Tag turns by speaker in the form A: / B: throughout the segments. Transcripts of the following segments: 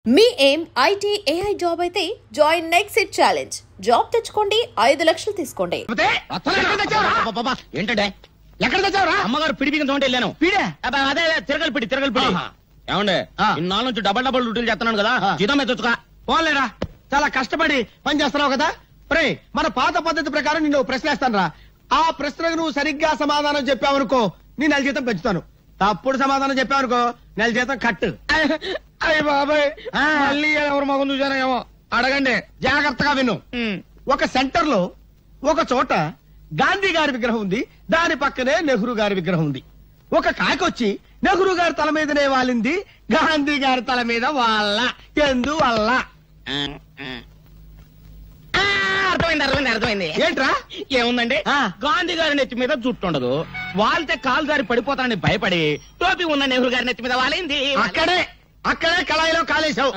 A: మీ ఏం IT AI job అయితే join next it challenge. Job తెచ్చుకోండి, 5 లక్షలు తీసుకోండి.
B: ఏంటంటే ఎక్కడ తెచ్చావురా? అమ్మగారు పిడి బిగిన తోటి వెళ్ళాను. అదే తిరగలి పిడి ఏమండే ఇన్నాళ్ళ నుంచి డబల్ డ్యూటీలు చేస్తున్నాను కదా, జీతం మీద తెచ్చుకో.
C: పోలేరా, చాలా కష్టపడి పని చేస్తున్నావు కదా. ప్రే మన పాత పద్ధతి ప్రకారం నిన్ను ప్రశ్న వేస్తాను రా. ఆ ప్రశ్నకు నువ్వు సరిగ్గా సమాధానం చెప్పావనుకో నీ నెల జీతం పెంచుతాను. తప్పుడు సమాధానం చెప్పావనుకో నెల జీతం కట్టు. అయ్య బాబాయ్, మళ్ళీ ఎవరు మగం చూసానో ఏమో. అడగండి, జాగ్రత్తగా విను. ఒక సెంటర్ లో ఒక చోట గాంధీ గారి విగ్రహం ఉంది, దాని పక్కనే నెహ్రూ గారి విగ్రహం ఉంది. ఒక కాకొచ్చి నెహ్రూ గారి తల మీదనే వాలింది, గాంధీ గారి తల మీద వాళ్ళ. ఎందువల్ల?
B: అర్థమైంది.
C: ఏంట్రా?
B: ఏముందండి, గాంధీ గారి నెత్తి మీద జుట్టు ఉండదు, వాళ్తే కాలు గారి పడిపోతానని భయపడి టోపీ ఉన్న నెహ్రూ గారి నెత్తి మీద వాలింది.
C: అక్కడే కళాయిలో కాలేశావు.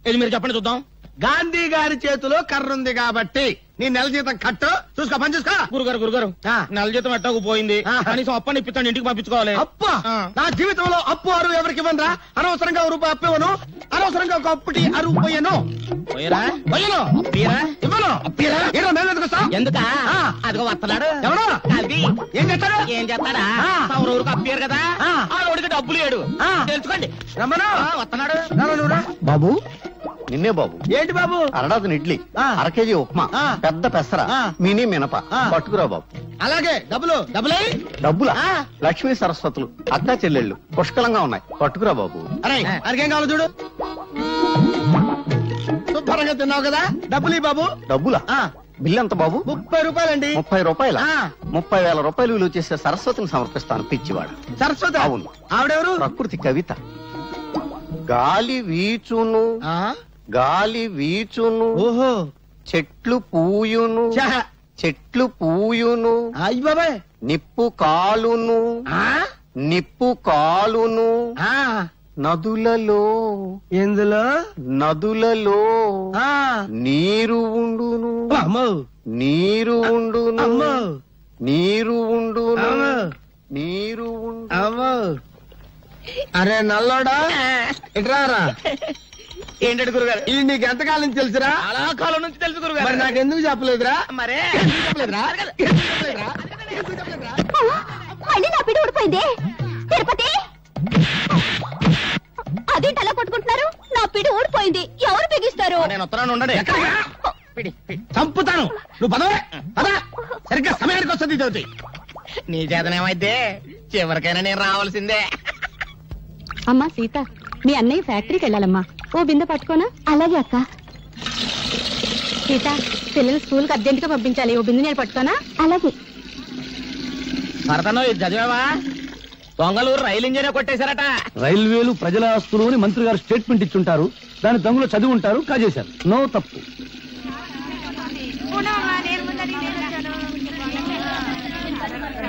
B: ఇది మీరు చెప్పండి చూద్దాం.
C: గాంధీ గారి చేతిలో కర్ర ఉంది కాబట్టి నీ నెల జీతం కట్టు. చూసుకో, పని చూసుకో.
B: గురుగారు నెల జీతం ఎట్టకు పోయింది, కనీసం అప్పని ఇప్పిస్తాను, ఇంటికి పంపించుకోవాలి.
C: అప్ప నా జీవితంలో అప్పు అరువు ఎవరికి ఇవ్వనరా. అనవసరంగా రూపాయి అప్పు ఇవ్వను, అనవసరంగా ఒక అప్పుటి అరువు పోయాను.
B: ఎందుక అదిగో వస్తున్నాడు.
C: ఎవరు? ఏం చేస్తాడు?
B: ఏం చేస్తాడా? ఊరికి అప్పారు కదా, ఆ ఊరికి డబ్బులు లేడు. తెలుసుకోండి.
C: రమ్మను.
B: వస్తున్నాడు.
D: బాబు, నిన్నే బాబు.
C: ఏంటి బాబు?
D: అరడాదిన ఇడ్లీ, అర కేజీ ఉప్మా, పెద్ద పెసర, మినీ మినప పట్టుకురా బాబు.
C: అలాగే. డబ్బులే
D: డబ్బులా? లక్ష్మీ సరస్వతులు అక్కా చెల్లెళ్ళు పుష్కలంగా ఉన్నాయి, పట్టుకురా బాబు.
C: అరే అరికేం కావాలి చూడు. శుభ్రంగా తిన్నావు కదా, డబ్బులు బాబు.
D: డబ్బులా? బిల్లు ఎంత బాబు?
C: 30 రూపాయలండి.
D: 30 రూపాయల? 30,000 రూపాయలు విలువ చేసే సరస్వతిని సమర్పిస్తాను, పిచ్చివాడు.
C: సరస్వతి?
D: అవును.
C: ఆవిడెవరు?
D: ప్రకృతి కవిత. గాలి వీచును, గాలి వీచును,
C: ఓహో,
D: చెట్లు పూయును, చెట్లు పూయును,
C: అయ్య బాబాయ్,
D: నిప్పు కాలును, నిప్పు కాలును, నదులలో,
C: ఎందులో?
D: నదులలో నీరు ఉండును, నీరు ఉండును, నీరు ఉండును, నీరు ఉండు. అరే నల్లోడా, ఇట్రారా.
B: ఏంటంటే గురుగారు,
C: ఇది నీకు ఎంతకాలం నుంచి తెలుసురా?
B: చాలా కాలం నుంచి తెలుసు గురుగారు.
C: మరి నాకెందుకు చెప్పలేదురా?
B: మరే
E: మళ్ళీ నా పిడి ఊడిపోయింది. తిరుపతి, అదేంటి అలా కొట్టుకుంటున్నారు? నా పిడి ఊడిపోయింది, ఎవరు బిగిస్తారు?
B: నేను ఉత్తరాన్ని ఉండండి.
C: చంపుతాను. నువ్వు పదవే పద. సరిగ్గా సమయానికి వస్తుంది జ్యోతి.
B: నీ చేతనేమైతే చివరికైనా నేను రావాల్సిందే.
E: అమ్మా సీత, మీ అన్నయ్య ఫ్యాక్టరీకి వెళ్ళాలమ్మా, ఓ బిందె పట్టుకోనా? అలాగే అక్క. సీత, పిల్లలు స్కూల్ కి అర్జెంట్ గా పంపించాలి, ఓ బిందె నేను పట్టుకోనా? అలాగే.
B: భరతను ఇది చదివావా? దొంగలూరు రైలు ఇంజనే కొట్టేశారట.
F: రైల్వేలు ప్రజల ఆస్తులు అని మంత్రి గారు స్టేట్మెంట్ ఇచ్చుంటారు, దాని దొంగలు చదివి ఉంటారు, కాజేశారు. నో తప్పు.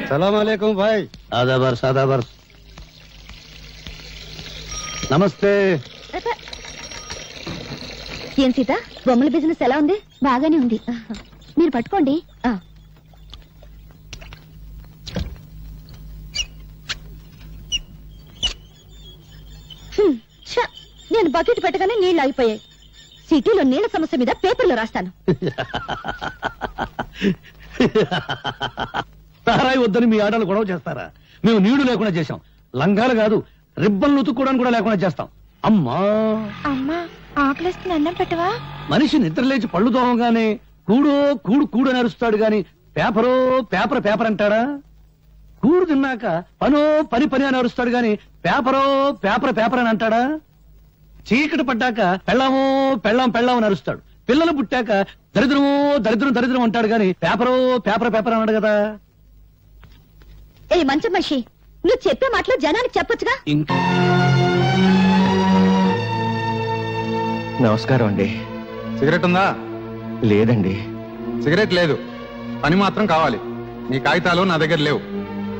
D: సలాం భాయ్.
F: ఆదాబర్ సాదాబర్. నమస్తే.
E: ఏం సీత, బొమ్మల బిజినెస్ ఎలా ఉంది? బాగానే ఉంది, మీరు పట్టుకోండి. నేను బకెట్ పెట్టగానే నీళ్లు ఆగిపోయాయి. సిటీలో నీళ్ల సమస్య మీద పేపర్లో రాస్తాను.
F: తారాయి వద్దని మీ ఆడలు గొడవ చేస్తారా? మేము నీళ్లు లేకుండా చేశాం, లంగాలు కాదు రిబ్బన్లు ఉతుక్కోవడానికి కూడా లేకుండా చేస్తాం. అమ్మా
E: అమ్మా, ఆకలిస్తుంది, అన్నం పెట్టవా?
F: మనిషి నిద్రలేచి పళ్ళు తోమగానే కూడో కూడు కూడు అని అరుస్తాడు గాని పేపరో పేపర్ పేపర్ అంటాడా? కూడు తిన్నాక పనో పని పని అని అరుస్తాడు గాని పేపరో పేపర్ పేపర్ అని అంటాడా? చీకటి పడ్డాక పెళ్ళామో పెళ్ళాం పెళ్ళాం అని అరుస్తాడు. పిల్లలు పుట్టాక దరిద్రమో దరిద్రం దరిద్రం అంటాడు గాని పేపరో పేపర్ పేపర్ అన్నాడు కదా.
E: ఏ మంచి మనిషి, నువ్వు చెప్పే మాటలు జనానికి చెప్పొచ్చుగా.
D: నమస్కారం అండి.
G: సిగరెట్ ఉందా?
D: లేదండి.
G: సిగరెట్ లేదు, పని మాత్రం కావాలి. నీ కాగితాలు నా దగ్గర లేవు.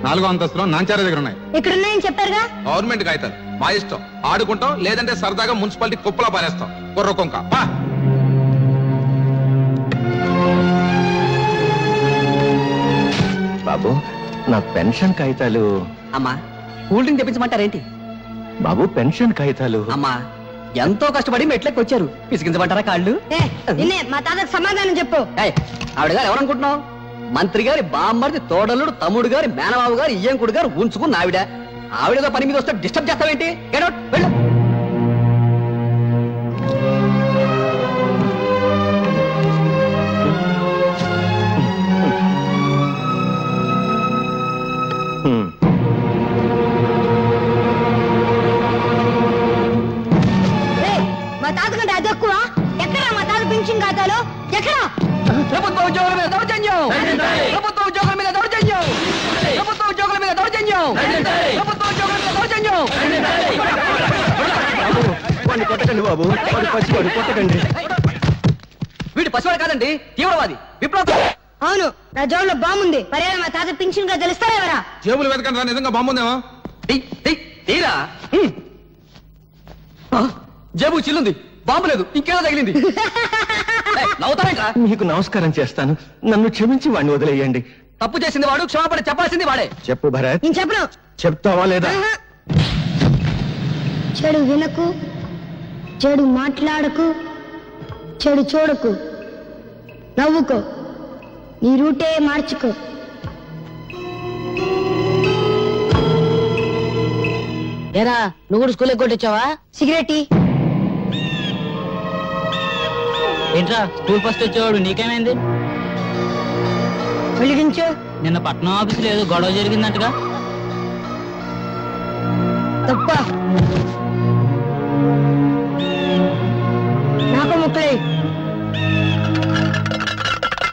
G: 4వ అంతస్తులో నాంచార దగ్గర ఉన్నాయి.
E: ఇక్కడున్నాయని చెప్పారుగా.
G: గవర్నమెంట్ కాగితాలు, మా ఇష్టం. ఆడుకుంటాం, లేదంటే సరదాగా మున్సిపాలిటీ కుప్పలా పారేస్తాం. కుర్ర కొంక.
D: బాబు, నా పెన్షన్ కాగితాలు.
H: అమ్మా, కూల్ డ్రింక్ తెప్పించమంటారేంటి?
D: బాబు, పెన్షన్ కాగితాలు.
H: అమ్మా, ఎంతో కష్టపడి మెట్లకి వచ్చారు, పిసికించమంటారా కాళ్ళు?
E: మా తాతకు సమాధానం చెప్పు.
H: ఆవిడ గారు ఎవరనుకుంటున్నావు? మంత్రి గారి బామ్మర్ది తోడలుడు తమ్ముడు గారి మేనమావు గారు ఇయ్యంకుడు గారు ఉంచుకున్న ఆవిడ. ఆవిడతో పని మీద వస్తే డిస్టర్బ్ చేస్తావేంటి? వెళ్ళు.
E: మా తాత కంటే అది ఎక్కువ. ఎక్కడ మా తాత పెన్షన్ ఖాతాలో? ఎక్కడ?
H: ప్రభుత్వ ఉద్యోగుల మీద దౌర్జన్యం! ప్రభుత్వ ఉద్యోగుల మీద దౌర్జన్యం! ప్రభుత్వ ఉద్యోగుల మీద దౌర్జన్యం! ప్రభుత్వ ఉద్యోగుల మీద దౌర్జన్యం!
C: కొట్టకండి బాబు, పసివాడు కొట్టకండి.
H: వీడు పసివాడు కాదండి, తీవ్రవాది, విప్లవ.
E: అవును, నా జోబులో బాగుంది. పర్యాలు మా తాత పెన్షన్ ఖాతాలు ఇస్తారా ఎవరా?
G: జేబులు వెతకండి రా, నిజంగా బాగుందేమో.
H: తీరా జేబు చిల్లుంది, బాంబు లేదు, ఇంకేదో తగిలింది. నవ్వుతారేంట్రా?
C: మీకు నమస్కారం చేస్తాను, నన్ను క్షమించి వాడిని వదిలేయండి.
H: తప్పు చేసింది వాడు, క్షమాపణ చెప్పాల్సింది వాడే.
C: చెప్పు భరత్.
E: నేను చెప్పను.
C: చెప్తావా లేదా?
E: చెడు వినకు, చెడు మాట్లాడకు, చెడు చూడకు, నవ్వుకో, నీ రూటే మార్చుకో. ఏరా, నువ్వు కూడా స్కూల్ ఎగ్గొట్టొచ్చావా? సిగరెట్
I: ఏంట్రా స్కూల్ ఫస్ట్ వచ్చేవాడు, నీకేమైంది?
E: వెలిగించు.
I: నిన్న పట్నం ఆఫీసులో ఏదో గొడవ జరిగిందంటగా?
E: తప్ప నాకు ముక్కలే.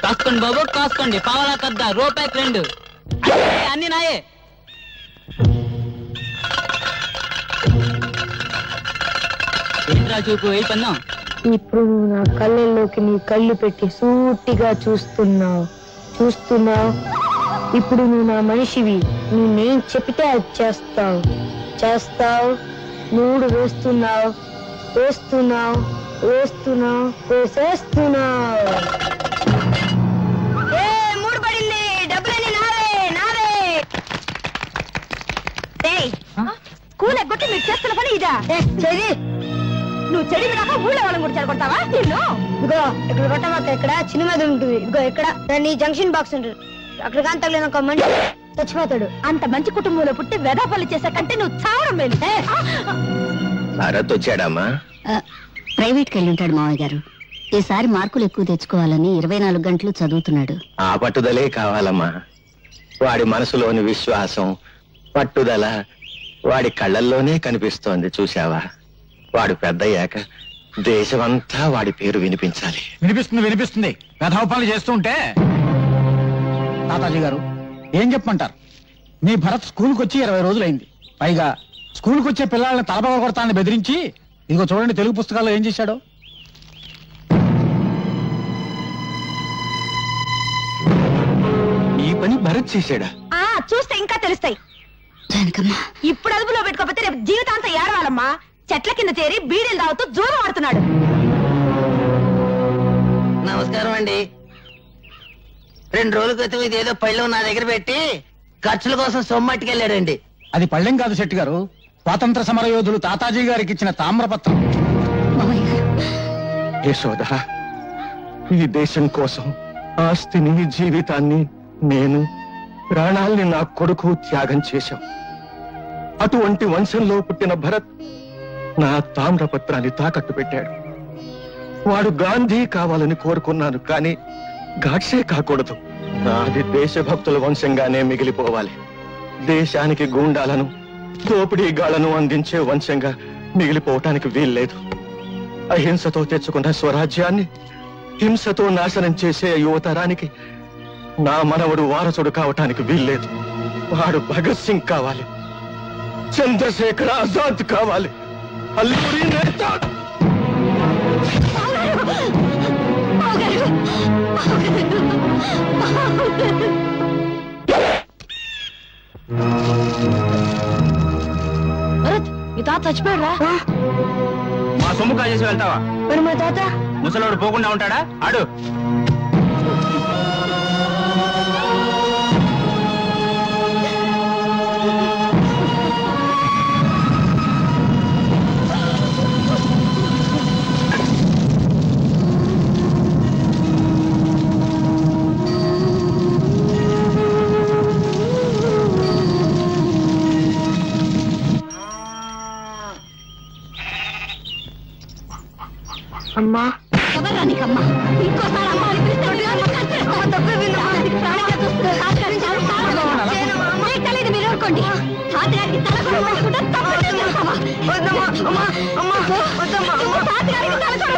I: కాసుకోండి బాబు, కాసుకోండి. పావలా కద్ద, రూపాయికి 2 అన్ని నాయే. ఏంట్రా చూపు, ఏ పన్నాం?
E: ఇప్పుడు నువ్వు నా కళ్ళల్లోకి నీ కళ్ళు పెట్టి సూటిగా చూస్తున్నావు. ఇప్పుడు నువ్వు నా మనిషివి. నేను చెప్పితే అది చేస్తావు. 3 వేస్తున్నావు. వేసేస్తున్నావు. 3 పడింది. డబ్బులన్నీ నావే. స్కూల్ ఎగ్గొట్టి మీరు చేస్తున్న పని ఇదా? నువ్వు చెడి వినాక ఊళ్ళో వాళ్ళని కూడా చెడగొడతావా? నిన్ను ఇదిగో ఇక్కడ కొట్టమాక, ఇక్కడ చిన్న మీద ఉంటుంది. ఇదిగో ఇక్కడ దాన్ని జంక్షన్ బాక్స్ ఉంటుంది. అక్కడ కానీ తగిలిన ఒక మనిషి చచ్చిపోతాడు. అంత మంచి కుటుంబంలో పుట్టి వెదాపల్లి చేసే కంటే నువ్వు చావడం మేలు.
C: భరత్ వచ్చాడమ్మా?
E: ప్రైవేట్కి వెళ్ళి ఉంటాడు మావయ్య గారు. ఈసారి మార్కులు ఎక్కువ తెచ్చుకోవాలని 24 గంటలు చదువుతున్నాడు.
C: ఆ పట్టుదలే కావాలమ్మా. వాడి మనసులోని విశ్వాసం, పట్టుదల వాడి కళ్ళల్లోనే కనిపిస్తోంది. చూశావా? వాడు పెద్దయ్యాక దేశమంతా వాడి పేరు వినిపించాలి.
F: వినిపిస్తుంది. వెధవ పనులు చేస్తూ ఉంటే. తాతాజీ గారు ఏం చెప్పమంటారు? మీ భరత్ స్కూల్కి వచ్చి 20 రోజులైంది. పైగా స్కూల్కి వచ్చే పిల్లల్ని తలపగ కొడతానని బెదిరించి, ఇదిగో చూడండి తెలుగు పుస్తకాల్లో ఏం చేశాడో.
C: ఈ పని భరత్ చేశాడా?
E: చూస్తే ఇంకా తెలుస్తాయి. ఇప్పుడు అదుపులో పెట్టుకోకపోతే రేపు జీవితాంతం ఏడవాలమ్మా. చెట్ల కింద చేరి బీడీలు తాగుతూ జూదం ఆడుతున్నాడు.
J: నమస్కారం అండి. 2 రోజుల క్రితం ఇదేదో పళ్ళెం నా దగ్గర పెట్టి ఖర్చుల కోసం సొమ్మట్టుకెళ్ళాడండి.
F: అది పళ్ళెం కాదు శెట్టి గారు, స్వాతంత్ర సమర యోధులు తాతాజీ గారికి ఇచ్చిన తామ్రపత్రం.
C: యశోద, ఈ దేశం కోసం ఆస్తిని, జీవితాన్ని, నేను ప్రాణాల్ని నా కొడుకు త్యాగం చేశాం. అటువంటి వంశంలో పుట్టిన భరత్ నా తామ్రపత్రాన్ని తాకట్టు పెట్టాడు. వాడు గాంధీ కావాలని కోరుకున్నాను, కానీ గాడ్సే కాకూడదు. నాది దేశభక్తుల వంశంగానే మిగిలిపోవాలి. దేశానికి గూండాలను, దోపిడీగాళ్లను అందించే వంశంగా మిగిలిపోవటానికి వీల్లేదు. అహింసతో తెచ్చుకున్న స్వరాజ్యాన్ని హింసతో నాశనం చేసే యువతరానికి నా మనవడు వారసుడు కావటానికి వీల్లేదు. వాడు భగత్ సింగ్ కావాలి, చంద్రశేఖర్ ఆజాద్ కావాలి, అల్లూరి నేత.
E: మీ తాత చచ్చిపోయాడా?
B: మా సొమ్ము కాజేసి వెళ్తావా?
E: మరి మా తాత
B: ముసలోడు పోకుండా ఉంటాడా? ఆడు
E: అమ్మా ఎవరా నీకమ్మా? ఇంకోసారి అమ్మ అని పిలిస్తే తెలియదు. మీరు ఊరుకోండి. తాతగారికి తల కూడా పట్టుకుంటే తప్పలేదు తెలుసావా? తాతగారికి తల కూడా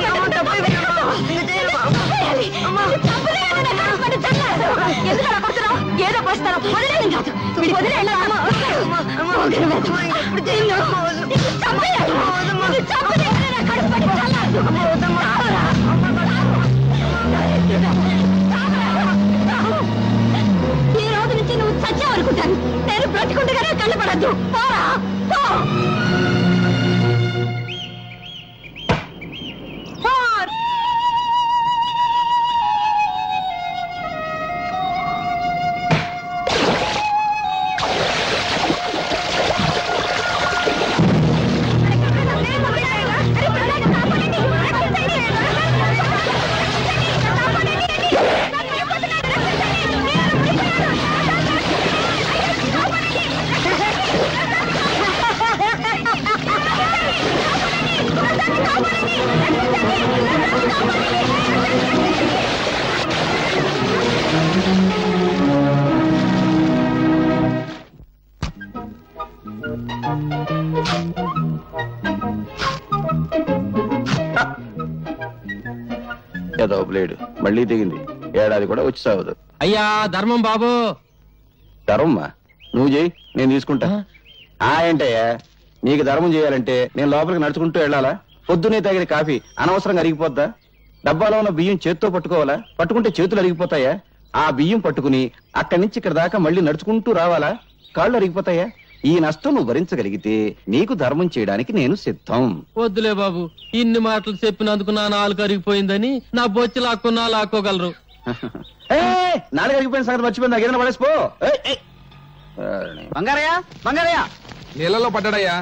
E: ఎందుకలా కొడుతున్నావు? ఏదో పోస్తారా? వదిలేని కాదు వదిలే ఈ రోజు నుంచి నువ్వు చచ్చావనుకుంటాను. నేను బ్రతికుండగానే కళ్ళు పడద్దు. పోరా పో.
B: ఏదో బ్లేడ్ మళ్ళీ దిగింది. ఏడాది కూడా వచ్చి సావదు.
K: అయ్యా ధర్మం బాబు.
B: ధర్మమ్మా నువ్వు చేయి, నేను తీసుకుంటా. ఏంటయ్యా నీకు ధర్మం చేయాలంటే నేను లోపలికి నడుచుకుంటూ వెళ్ళాలా? పొద్దునే తాగిన కాఫీ అనవసరంగా అరిగిపోద్దా? డబ్బాలో ఉన్న బియ్యం చేత్తో పట్టుకోవాలా? పట్టుకుంటే చేతులు అరిగిపోతాయా? ఆ బియ్యం పట్టుకుని అక్కడి నుంచి ఇక్కడ దాకా మళ్ళీ నడుచుకుంటూ రావాలా? కాళ్ళు అరిగిపోతాయా? ఈ నష్టం నువ్వు భరించగలిగితే నీకు ధర్మం చేయడానికి నేను సిద్ధం.
K: వద్దులే బాబు, ఇన్ని మాటలు చెప్పినందుకు నా నాలుగు అరిగిపోయిందని నా బొచ్చి లాక్కున్నా లాక్కోగలరు.
B: నాలుగు అరిగిపోయిన సంగతి మర్చిపోయింది. ఏదైనా పడేసిపో.
H: బంగారయ్య బంగారయ్య
G: నీళ్ళలో పడ్డాడయ్యా.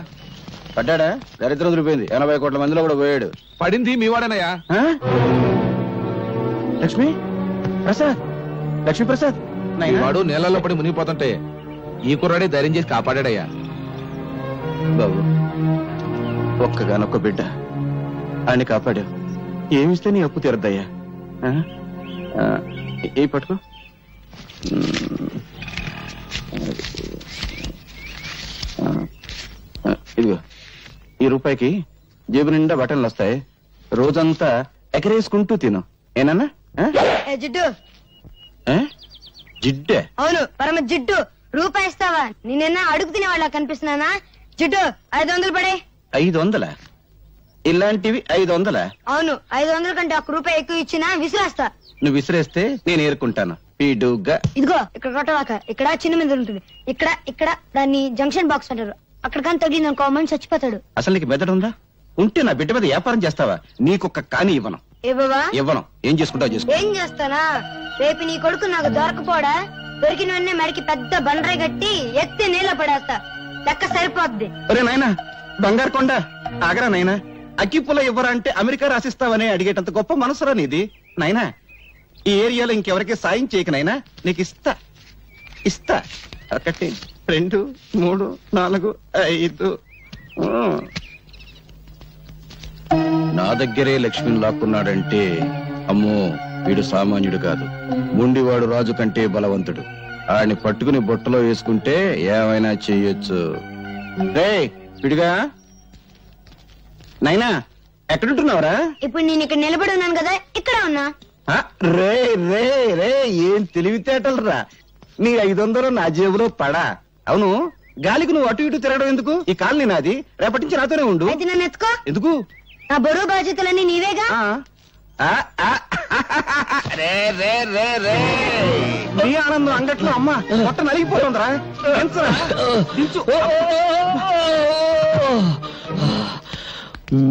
B: పడ్డాడా? దరిద్రం వదిలిపోయింది. 80 కోట్ల మందిలో కూడా పోయాడు.
G: పడింది మీ వాడనయ్యా.
B: లక్ష్మి ప్రసాద్, లక్ష్మీ ప్రసాద్
G: వాడు నీళ్ళలో పడి మునిగిపోతుంటే ఈ కుర్రాడే ధైర్యం చేసి కాపాడాడయ్యా.
B: బాబు ఒక్కగానొక్క బిడ్డ ఆయన కాపాడావు. ఏమిస్తే నీ అప్పు తీరద్దయ్యా. ఏ పట్టుకో. ఇదిగో ఈ రూపాయికి జేబు నిండా బట్టలు వస్తాయి. రోజంతా ఎగరేసుకుంటూ తిను. ఏనన్నా?
E: జిడ్డు
B: జిడ్డే?
E: అవును పరమ జిడ్డు. రూపాయి ఇస్తావా? నేనైనా అడుగు తినే వాళ్ళ కనిపిస్తున్నానా? జిడ్డు 500 పడే.
B: 500? ఇలాంటివి 500?
E: అవును 500 కంటే 1 రూపాయి ఎక్కువ ఇచ్చినా విసిరేస్తా.
B: నువ్వు విసిరేస్తే నేను ఏరుకుంటాను. పీడుగా
E: ఇదిగో ఇక్కడ కొట్టవాక. ఇక్కడ చిన్న మీద ఉంటుంది. ఇక్కడ ఇక్కడ దాన్ని జంక్షన్ బాక్స్ అంటారు. అక్కడ కానీ తగిలింది అనుకో మనిషి చచ్చిపోతాడు.
B: అసలు నీకు మెదడు ఉందా? ఉంటే నా బిడ్డ మీద వ్యాపారం చేస్తావా? నీకొక్క కాని ఇవ్వను. ఇవ్వను. ఏం చేసుకుంటావు చేసుకో.
E: ఏం చేస్తానా? రేపు నీ కొడుకు నాకు దొరకపోడా? దొరికిన వెంటనే మడికి పెద్ద బండరాయి కట్టి ఎత్తి నీళ్ళ పడేస్తా. లెక్క సరిపోద్ది.
B: ఒరే నాయనా బంగారు కొండ ఆగరా నాయనా. అగ్గిపుల్ల ఇవ్వరా అంటే అమెరికా రాసిస్తావని అడిగేటంత గొప్ప మనసురా నీది నాయనా. ఈ ఏరియాలో ఇంకెవరికి సాయం చేయక నాయనా. నీకు ఇస్తా ఇస్తా. 1 2 3 4 5. నా దగ్గరే లక్ష్మిని లాక్కున్నాడంటే అమ్మో వీడు సామాన్యుడు కాదు. ముండివాడు రాజు కంటే బలవంతుడు. ఆడిని పట్టుకుని బొట్టలో వేసుకుంటే ఏమైనా చెయ్యొచ్చు. రే పిడిగా నైనా ఎక్కడుంటున్నావురా?
E: ఇప్పుడు నేను ఇక్కడ నిలబడి ఉన్నాను కదా, ఇక్కడ ఉన్నా.
B: రే రే రే ఏం తెలివితేటలు రా. నీ 500 నా జేబులో పడా. అవును గాలికి నువ్వు అటు ఇటు తిరగడం ఎందుకు? ఈ కాలనీ నాది. రేపటి నుంచి నాతోనే ఉండు.
E: అయితే నన్ను ఎత్తుకో.
B: ఎందుకు?
E: నా బరువు బాధ్యతలన్నీ నీవేగా.
B: నీ ఆనందం అంగట్లో అమ్మ మొట్ట నలిగిపోతుందిరా.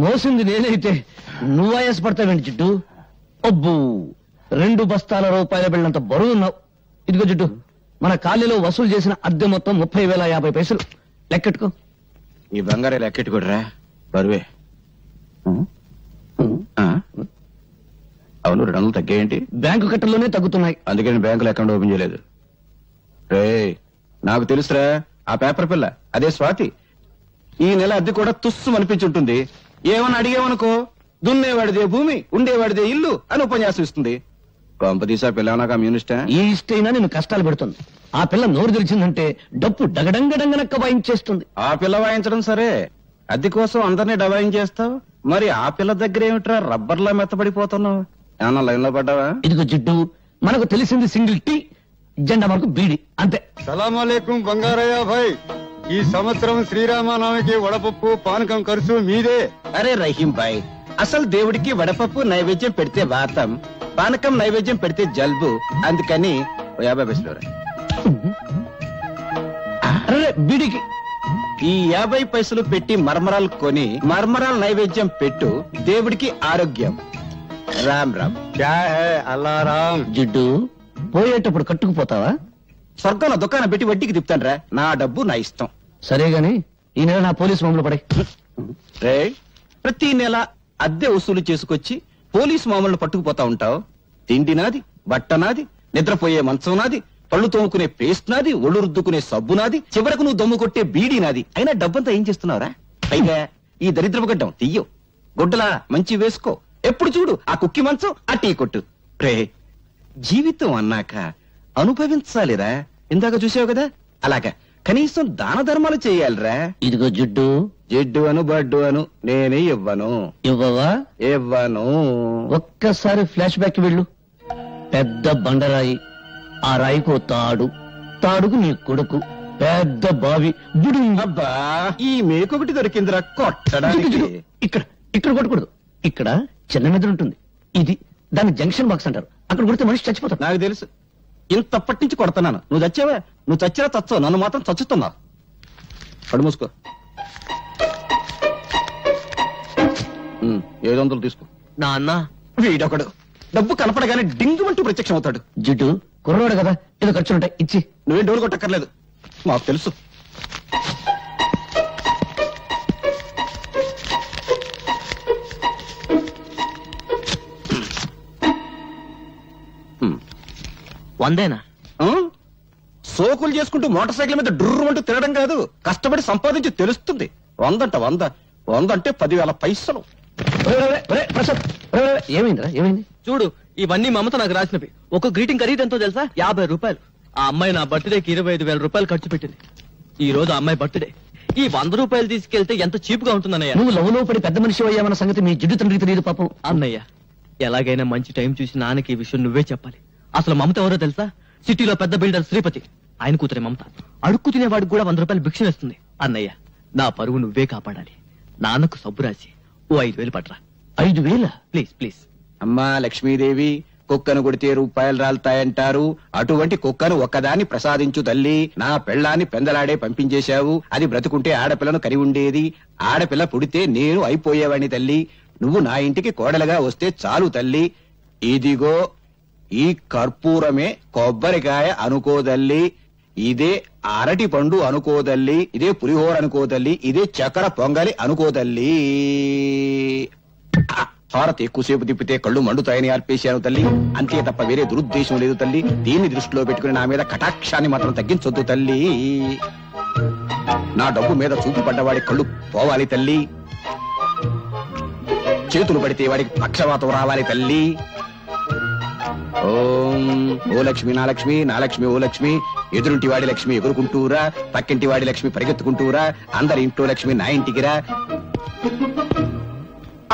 F: మోసింది నేనైతే నువ్వు ఆయాసపడతావేంటి జిడ్డు? అబ్బు 2 బస్తాల రూపాయల బిళ్ళంత బరువున్నావు. ఇదిగో జిడ్డు, మన కాలనీలో వసూలు చేసిన అద్దె మొత్తం 30,050 పైసలు. లెక్కెట్టుకో.
B: ఈ బంగారే లెక్కెట్టుకోడరా బరువే. అవును 200 తగ్గాయేంటి?
F: బ్యాంకు కట్టల్లోనే తగ్గుతున్నాయి.
B: అందుకని బ్యాంకులో అకౌంట్ ఓపెన్ చేయలేదు. రే నాకు తెలుసురా ఆ పేపర్ పిల్ల, అదే స్వాతి. ఈ నెల అద్దె కూడా తుస్సు అనిపించుంటుంది. ఏమని అడిగేవనుకో దున్నేవాడిదే భూమి ఉండేవాడిదే ఇల్లు అని ఉపన్యాసం ఇస్తుంది. కొంపదీసా పిల్లనా కమ్యూనిస్టా?
F: ఈ ఇష్టైనా నేను కష్టాలు పెడుతుంది. ఆ పిల్ల నోరు తెరిచిందంటే డప్పు డగడంగడంగనక్క వాయించేస్తుంది.
B: ఆ పిల్ల వాయించడం సరే, అద్దె కోసం అందరినీ డబాయించేస్తావు. మరి ఆ పిల్ల దగ్గర ఏమిట్రా రబ్బర్లా మెత్తబడిపోతున్నావు? ఏమన్నా లైన్ లో పడ్డావా?
F: ఇదిగో జిడ్డు, మనకు తెలిసింది సింగిల్ టీ, జెండా మనకు బీడి, అంతే.
L: సలాంలేకం బంగారయ్య భాయ్, ఈ సంవత్సరం శ్రీరామనవమికి వడపప్పు పానకం ఖర్చు మీదే.
B: అరే రహీం భాయ్, అసలు దేవుడికి వడపప్పు నైవేద్యం పెడితే వాతం, పానకం నైవేద్యం పెడితే జల్బు. అందుకని 50 పైసలు.
F: అరే బీడికి
B: ఈ 50 పైసలు పెట్టి మర్మరాలు కొని మర్మరాలు నైవేద్యం పెట్టు, దేవుడికి ఆరోగ్యం. రామ్ రామ్.
L: క్యా హై అల్లారాం.
F: జిడ్డు, పోయేటప్పుడు కట్టుకుపోతావా?
B: స్వర్గంలో దుకాణం పెట్టి వడ్డీకి తిప్పుతాను. నా డబ్బు నా ఇష్టం.
F: సరే గాని ఈ నెల నా పోలీసు మామూలు పడే.
B: ప్రతి నెల అద్దె వసూలు చేసుకొచ్చి పోలీసు మామూలు పట్టుకుపోతా ఉంటావు. తిండి నాది, బట్ట నాది, నిద్రపోయే మంచం నాది, పళ్ళు తోముకునే పేస్ట్ నాది, ఒళ్ళు రుద్దుకునే సబ్బు నాది, చివరకు నువ్వు దమ్ము కొట్టే బీడీ నాది. అయినా డబ్బంతా ఏం చేస్తున్నావురా? పైగా ఈ దరిద్రపు గడ్డం తీయో, గుడ్డలా మంచి వేసుకో. ఎప్పుడు చూడు ఆ కుక్కి మంచం, ఆ టీ కొట్టు. రే, జీవితం అన్నాక అనుభవించాలిరా. ఇందాక చూసావు కదా, అలాగా కనీసం దాన ధర్మాలు చేయాలిరా.
F: ఇదిగో జిడ్డు,
B: జిడ్డు అను బడ్డు అను నేనే ఇవ్వను.
F: ఇవ్వవా?
B: ఇవ్వను.
F: ఒక్కసారి ఫ్లాష్ బ్యాక్ వెళ్ళు. పెద్ద బండరాయి, ఆ రాయికో తాడు, తాడుకు నీ కొడుకు, పెద్ద బావి.
B: అబ్బా, ఈ మేకొకటి దొరికిందిరా కొట్టడానికి.
F: ఇక్కడ ఇక్కడ కొట్టకూడదు. ఇక్కడ చిన్న మెదడు ఉంటుంది. ఇది దాన్ని జంక్షన్ బాక్స్ అంటారు. అక్కడ కొడితే మనిషి చచ్చిపోతాడు.
B: నాకు తెలుసు, ఇంతప్పటి నుంచి కొడుతున్నాను. నువ్వు చచ్చావా? నువ్వు చచ్చినా చచ్చావు, నన్ను మాత్రం చచ్చుతున్నావు. కడు మూసుకో. 700 తీసుకో.
I: నాన్న
B: వీడొకడు డబ్బు కనపడగానే డింగుమంటూ ప్రత్యక్షం అవుతాడు.
F: జిడ్డు కుర్రవాడు కదా, ఏదో ఖర్చులుంటాయి, ఇచ్చి.
B: నువ్వేం డోలు కొట్టక్కర్లేదు, మాకు తెలుసు.
I: వందేనా?
B: సోకులు చేసుకుంటూ మోటార్ సైకిల్ మీద డుర్రు అంటూ తిరగడం కాదు, కష్టపడి సంపాదించి తెలుస్తుంది. 100 అంటే 10,000 పైసలు.
F: ఏమైందిరా? ఏమైంది?
K: చూడు, ఇవన్నీ మమత నాకు రాసినవి. ఒక గ్రీటింగ్ ఖరీదు ఎంతో తెలుసా? 50 రూపాయలు. ఆ అమ్మాయి నా బర్త్డేకి 25,000 రూపాయలు ఖర్చు పెట్టింది. ఈ రోజు ఆ అమ్మాయి బర్త్డే. ఈ 100 రూపాయలు తీసుకెళ్తే ఎంత చీప్ గా ఉంటుందన్నయ్య.
F: నువ్వు లవ్ లో పడి పెద్ద మనిషి అయ్యామన్న సంగతి మీ జిడ్డు తండ్రికి తెలియదు పాపం.
K: అన్నయ్య, ఎలాగైనా మంచి టైం చూసి నాన్నకి ఈ విషయం నువ్వే చెప్పాలి. అసలు మమత ఎవరో తెలుసా? సిటీలో పెద్ద బిల్డర్ శ్రీపతి, ఆయన కూతురే మమత. అడుక్కు తినేవాడికి కూడా 100 రూపాయలు భిక్ష వేస్తుంది. అన్నయ్య, నా పరువు నువ్వే కాపాడాలి. నాన్నకు సబ్బు రాసి ఓ 5,000 పట్రా.
F: 5,000?
K: Please please.
B: అమ్మా లక్ష్మీదేవి, కుక్కను కొడితే రూపాయలు రాలుతాయంటారు. అటువంటి కుక్కను ఒక్కదాన్ని ప్రసాదించు తల్లి. నా పెళ్ళాన్ని పెందలాడే పంపించేశావు. అది బ్రతుకుంటే ఆడపిల్లను కరి ఉండేది. ఆడపిల్ల పుడితే నేను అయిపోయేవాడిని తల్లి. నువ్వు నా ఇంటికి కోడలుగా వస్తే చాలు తల్లి. ఇదిగో ఈ కర్పూరమే కొబ్బరికాయ అనుకోదల్లి, ఇదే అరటి పండు అనుకోదల్లి, ఇదే పులిహోర అనుకోదల్లి, ఇదే చక్కెర పొంగలి అనుకోదల్లి. హారతి ఎక్కువసేపు తిప్పితే కళ్ళు మండుతాయని ఆర్పేశాను తల్లి. అంతే తప్ప వేరే దురుద్దేశం లేదు తల్లి. దీన్ని దృష్టిలో పెట్టుకుని నా మీద కటాక్షాన్ని మాత్రం తగ్గించొద్దు తల్లి. నా డబ్బు మీద చూపు పడ్డవాడి కళ్ళు పోవాలి తల్లి. చేతులు పడితే వాడికి పక్షవాతం రావాలి తల్లి. ఓం ఓ లక్ష్మి నా లక్ష్మి, నా లక్ష్మి ఓ లక్ష్మి. ఎదురుంటి వాడి లక్ష్మి ఎగురుకుంటూరా, పక్కింటి వాడి లక్ష్మి పరిగెత్తుకుంటూరా, అందరి ఇంట్లో లక్ష్మి నా ఇంటికిరా.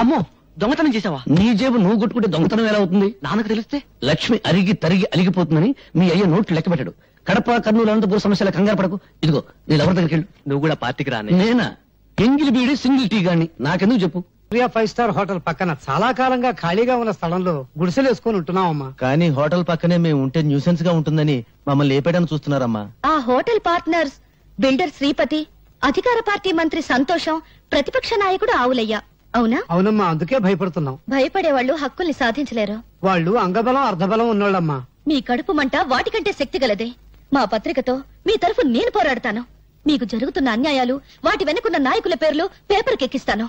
K: అమ్మో, దొంగతనం చేసావా?
F: నీ జేబు నువ్వు కొట్టుకుంటే దొంగతనం ఎలా అవుతుంది?
K: నాన్నకు తెలిస్తే
F: లక్ష్మి అరిగి తరిగి అలిగిపోతుందని మీ అయ్య నోట్లు లెక్క పెట్టాడు. కడప కర్నూలు అనంతపురం సమస్యల కంగారు పడకు. ఇదిగో నీ ఎవరి దగ్గరికి వెళ్ళు.
K: నువ్వు కూడా పార్టీకి రానే.
F: నేనా? ఎంగిలి బీడి సింగిల్ టీ గాని నాకెందుకు చెప్పు.
M: 5 స్టార్ హోటల్ పక్కన చాలా కాలంగా ఖాళీగా ఉన్న స్థలంలో గుడిసెలు వేసుకుని ఉంటున్నామమ్మా.
K: కానీ హోటల్ పక్కనే మేము ఉంటే న్యూసెన్స్ గా ఉంటుందని మమ్మల్ని లేపేయడానికి చూస్తున్నారమ్మా.
E: ఆ హోటల్ పార్ట్నర్స్ బిల్డర్ శ్రీపతి, అధికార పార్టీ మంత్రి సంతోషం, ప్రతిపక్ష నాయకుడు ఆవులయ్య. అవునా?
M: అవునమ్మా, అందుకే భయపడుతున్నాం.
E: భయపడే వాళ్ళు హక్కుల్ని సాధించలేరు.
M: వాళ్ళు అంగబలం అర్ధబలం ఉన్నోళ్ళమ్మా.
E: మీ కడుపు మంట వాటికంటే శక్తి గలదే. మా పత్రికతో మీ తరఫు నేను పోరాడతాను. మీకు జరుగుతున్న అన్యాయాలు, వాటి వెనుకున్న నాయకుల పేర్లు పేపర్కెక్కిస్తాను.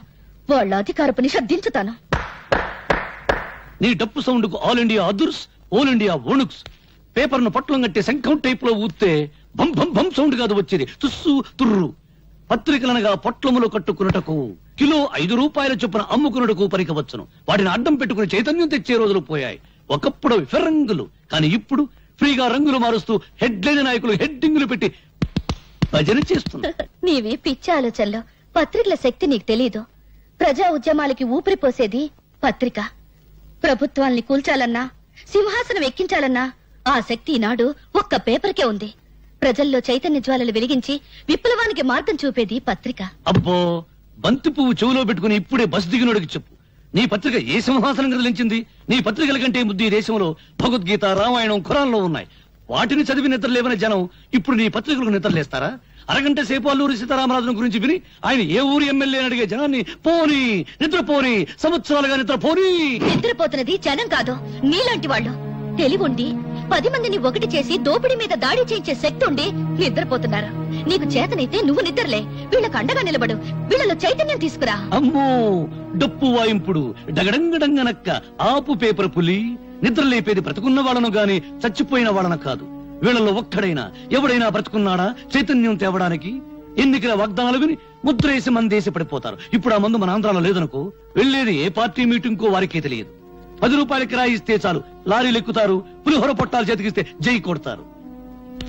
E: వాళ్ళ అధికారపు నిష దించుతాను.
F: నీ డప్పు సౌండ్ కు ఆల్ ఇండియా అదుర్స్, ఆల్ ఇండియా ఓనుక్స్. పేపర్ ను పట్లం కట్టి శంఖం టైప్ లో ఊస్తే భం భం భం సౌండ్ కాదు వచ్చేది, తుస్సు తుర్రు. పత్రికలనగా పొట్లములు కట్టుకున్నటకు కిలో 5 రూపాయల చొప్పున అమ్ముకున్నకు పరికవచ్చును. వాటిని అడ్డం పెట్టుకుని చైతన్యం తెచ్చే రోజులు పోయాయి. ఒకప్పుడు ఫిరంగులు, కానీ ఇప్పుడు ఫ్రీగా రంగులు మారుస్తూ హెడ్లైన్ నాయకులు హెడ్డింగులు పెట్టి భజన చేస్తున్నారు.
N: నీవి పిచ్చి ఆలోచనలో పత్రికల శక్తి నీకు తెలీదు. ప్రజా ఉద్యమాలకి ఊపిరి పోసేది పత్రిక. ప్రభుత్వాల్ని కూల్చాలన్నా, సింహాసనం ఎక్కించాలన్నా ఆ శక్తి ఈనాడు ఒక్క పేపర్కే ఉంది. ప్రజల్లో చైతన్య జ్వాలలు వెలిగించి విప్లవానికి మార్గం చూపేది పత్రిక.
F: అబ్బో, బంతి పువ్వు చెవులో పెట్టుకుని ఇప్పుడే బస్ దిగినోడికి చెప్పు, నీ పత్రిక ఏ సింహాసనం కదిలించింది? నీ పత్రికల కంటే ముద్దు ఈ దేశంలో భగవద్గీత, రామాయణం, ఖురాన్లో ఉన్నాయి. వాటిని చదివి నిద్రలేవని జనం ఇప్పుడు నీ పత్రికలకు నిద్రలేస్తారా? అరగంట సేపు అల్లూరి సీతారామరాజును గురించి విని ఆయన ఏ ఊరి ఎమ్మెల్యే అడిగే జనాన్ని పోనీ నిద్రపోని, సంవత్సరాలుగా నిద్రపోని.
N: నిద్రపోతున్నది జనం కాదు, నీలాంటి వాళ్ళు. తెలివుండి 10 మందిని ఒకటి చేసి దోపిడీ మీద దాడి చేయించే శక్తి ఉండి నిద్రపోతున్నారు. నీకు చేతనైతే నువ్వు నిద్రలే, వీళ్ళకు అండగా నిలబడు, వీళ్ళలో చైతన్యం తీసుకురా.
F: అమ్మో, డప్పు వాయింపుడు డగడంగడంగనక్క ఆపు పేపర్ పులి. నిద్రలేపేది బ్రతుకున్న వాళ్ళను గాని చచ్చిపోయిన వాళ్ళను కాదు. వీళ్ళలో ఒక్కడైనా ఎవడైనా బ్రతుకున్నాడా చైతన్యం తేవడానికి? ఎన్నికల వాగ్దానాలు విని ముద్రేసి మందేసి పడిపోతారు. ఇప్పుడు ఆ మందు మన ఆంధ్రాలో లేదనుకో, వెళ్లేది ఏ పార్టీ మీటింగ్ కో వారికే తెలియదు. 10 రూపాయల కిరాయి ఇస్తే చాలు లారీలు ఎక్కుతారు, పులిహోర పొట్టాలు చేతికిస్తే జై కొడతారు.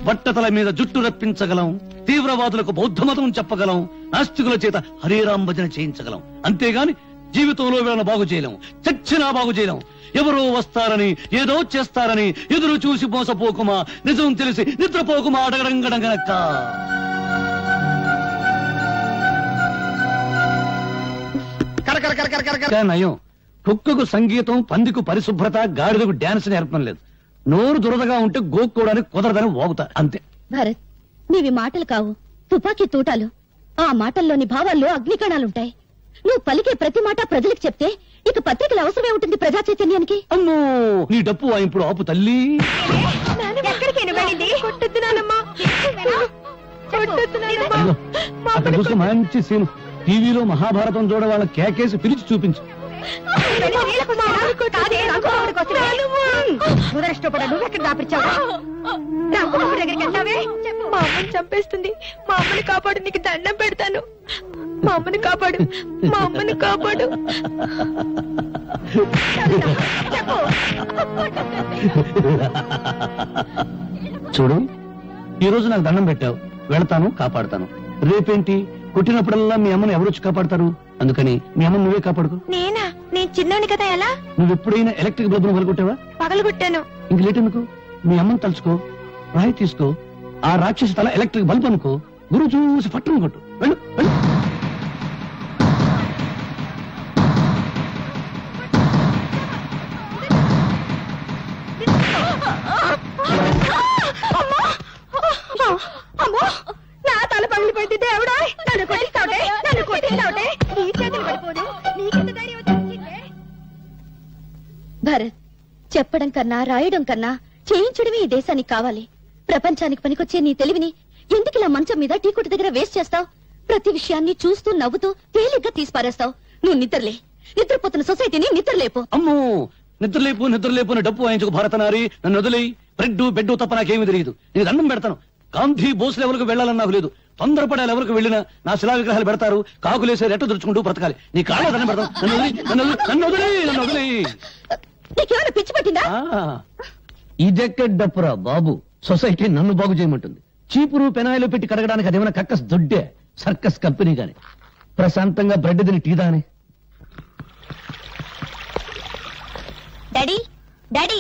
F: బట్టతల మీద జుట్టు రప్పించగలం, తీవ్రవాదులకు బౌద్ధ మతం చెప్పగలం, నాస్తికుల చేత హరేరాం భజన చేయించగలం. అంతేగాని జీవితంలో వీళ్ళను బాగు చేయలేం, చచ్చినా బాగు చేయలేం. ఎవరో వస్తారని, ఏదో చేస్తారని ఎదురు చూసి మోసపోకుమా, నిజం తెలిసి నిద్రపోకుమా అడగడంగడంగనక్క. నయం, కుక్కకు సంగీతం, పందికు పరిశుభ్రత, గాడిదకు డాన్స్ నేర్పడం లేదు. నోరు దురదగా ఉంటే గోక్కోవడానికి కుదరదని వాగుతా అంతే.
N: భరత్, నీవి మాటలు కావు, తుపాకీ తూటాలు. ఆ మాటల్లోని భావాల్లో అగ్నికణాలుంటాయి. నువ్వు పలికే ప్రతి మాట ప్రజలకు చెప్తే ఇక పత్రికల అవసరమే ఉంటుంది ప్రజా చైతన్యానికి.
F: అమ్మో, నీ డప్పు ఇప్పుడు ఆపు తల్లి. అక్కడ చూస్తే మంచి సీన్. టీవీలో మహాభారతం చూడ వాళ్ళ కేకేసి పిలిచి చూపించు.
E: మా అమ్మని చంపేస్తుంది. మా అమ్మని కాపాడు, నీకు దండం పెడతాను. మా అమ్మని కాపాడు, మా అమ్మని కాపాడు.
F: చూడు, ఈ రోజు నాకు దండం పెట్టావు, వెళతాను, కాపాడుతాను. రేపేంటి, కొట్టినప్పుడల్లా మీ అమ్మని ఎవరొచ్చి కాపాడతారు? అందుకని మీ అమ్మని నువ్వే కాపాడుకో.
E: నేనా? నేను చిన్నోని కదా. ఎలా?
F: నువ్వు ఎప్పుడైనా ఎలక్ట్రిక్ బల్బును పగలగొట్టావా?
E: పగలగొట్టాను.
F: ఇంక లేట్ ఎందుకు, మీ అమ్మని తలుచుకో, రాయి తీసుకో, ఆ రాక్షసి తల ఎలక్ట్రిక్ బల్బ్ అనుకో, గురువు చూసి పట్టును కొట్టు. వెళ్ళు వెళ్ళు.
E: అమ్మో, నా తల పగిలిపోయింది. దేవుడా, నన్ను కొట్టిస్తావుటే, నన్ను కొట్టిస్తావుటే. నీ చేతులు పడిపోదు, నీకెంత ధైర్యం వచ్చిందే?
N: భరత్, చెప్పడం కన్నా రాయడం కన్నా చేయించడమే ఈ దేశానికి కావాలి. ప్రపంచానికి పనికొచ్చే నీ తెలివిని ఎందుకు ఇలా మంచం మీద టీ కొట్టు దగ్గర వేస్ట్ చేస్తావు? ప్రతి విషయాన్ని చూస్తూ నవ్వుతూ తేలిగ్గా తీసిపారేస్తావు. నువ్వు నిద్రలే, నిద్రపోతున్న సొసైటీని నిద్రలేపు.
F: అమ్మో, నిద్రలేపు నిద్రలేపు అని డప్పు వాయించుకు భారతనారి. నన్ను వదిలేయి. బ్రెడ్ బెడ్ తప్ప నాకేమీ తెలియదు. నేను దండం పెడతాను. గాంధీ బోస్ లెవెల్కు వెళ్లాలని నాకు లేదు. తొందరపడే లెవెల్కు వెళ్ళినా నా శిలా విగ్రహాలు పెడతారు, కాకులేసే రెట్ట దురుచుకుంటూ బ్రతకాలి. నీ కాళ్ళ దండం పెడతాను. నన్ను వదిలేయి.
N: నీకేమైనా పిచ్చి పట్టిందా?
F: ఇదెక్కడ డప్పురా బాబు, సొసైటీ నన్ను బాగు చేయమంటుంది. చీపురు పెనాయిలు పెట్టి కడగడానికి అదేమైనా కక్కస్ దొడ్డే సర్కస్ కంపెనీ గాని. ప్రశాంతంగా బ్రెడ్ తిని టీ దాని.
E: డాడీ, డాడీ,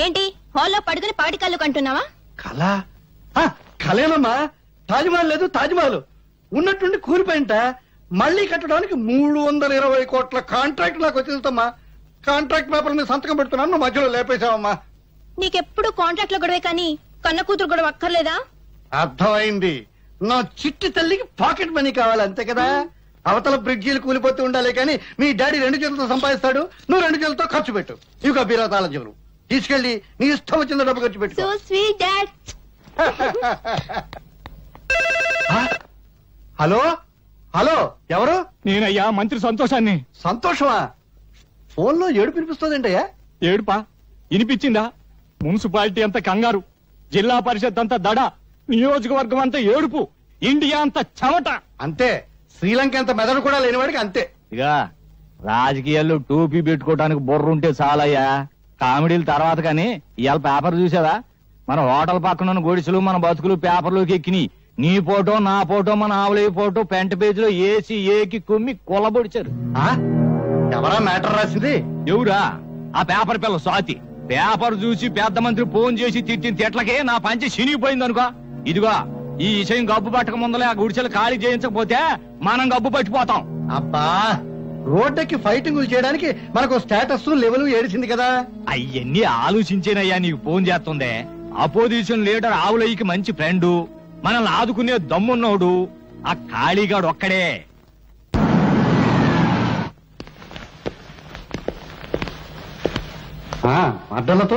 E: ఏంటి హాల్లో పడుకుని పాడి కళ్ళు కంటున్నావా?
C: కళ కళేనమ్మా. తాజ్మహల్ లేదు, తాజ్మహల్ ఉన్నట్టుండి కూలిపోయింట. మళ్ళీ కట్టడానికి 320 కోట్ల కాంట్రాక్ట్ నాకు వచ్చేదమ్మా. కాంట్రాక్ట్ పేపర్ మీద సంతకం పెడుతున్నాను, నువ్వు మధ్యలో లేపేశావమ్మా.
E: నీకెప్పుడు కాంట్రాక్ట్ లో గొడవే కానీ కన్న కూతురు గొడవ అక్కర్లేదా?
C: అర్థమైంది. నా చిట్టి తల్లికి పాకెట్ మనీ కావాలి, అంతే కదా. అవతల బ్రిడ్జీలు కూలిపోతూ ఉండాలి కానీ మీ డాడీ 2 చేతులతో సంపాదిస్తాడు, నువ్వు 2 చేతులతో ఖర్చు పెట్టు. ఇక బీరాతాల జీవులు తీసుకెళ్లి నీ ఇష్టం వచ్చిన డబ్బు ఖర్చు పెట్టు.
E: So sweet dad.
C: Hello hello, ఎవరు?
O: నేనయ్యా, మంత్రి సంతోషాన్ని.
C: సంతోషమా? ఫోన్ లో ఏడుపు వినిపిస్తుందంటయ్యా.
O: ఏడుపా? వినిపించిందా? మున్సిపాలిటీ అంతా కంగారు, జిల్లా పరిషత్ అంతా దడ, నియోజకవర్గం అంతా ఏడుపు, ఇండియా అంతా చెమట.
C: అంతే,
D: శ్రీలంక అంత మెదడు కూడా లేనివాడికి అంతే.
O: ఇక రాజకీయాల్లో టోపీ పెట్టుకోవడానికి బుర్ర ఉంటే చాలయ్యా, కామెడీల తర్వాత కానీ ఇవాళ పేపర్ చూసావా? మన హోటల్ పక్కన గొడిసెలు మన బతుకులు పేపర్లోకి ఎక్కినాయి. నీ ఫోటో నా ఫోటో మన ఆవులయ్య ఫోటో పెంట పేజీలో ఏసి ఏకి కుమ్మి కొల్లబొడిచారు.
D: ఎవరా మ్యాటర్ రాసింది?
O: ఎవరా? ఆ పేపర్ పిల్ల స్వాతి. పేపర్ చూసి పెద్ద మంత్రి ఫోన్ చేసి తిట్టిన తిట్లకే నా పంచి చినిగిపోయింది అనుకో. ఇదిగో ఈ విషయం గబ్బు పట్టక ముందలే ఆ గుడిసెలు ఖాళీ చేయించకపోతే మనం గబ్బు పట్టిపోతాం.
D: అబ్బా, రోడ్డుకి ఫైటింగ్ చేయడానికి మనకు స్టేటస్ లెవెల్ ఏడిచింది కదా.
O: అయ్యన్ని ఆలోచించేనయ్యా నీకు ఫోన్ చేస్తుందే. అపోజిషన్ లీడర్ ఆవులయ్యకి మంచి ఫ్రెండు, మనల్ని ఆదుకునే దమ్మున్నోడు ఆ ఖాళీగాడు ఒక్కడే.
D: అడ్డలతో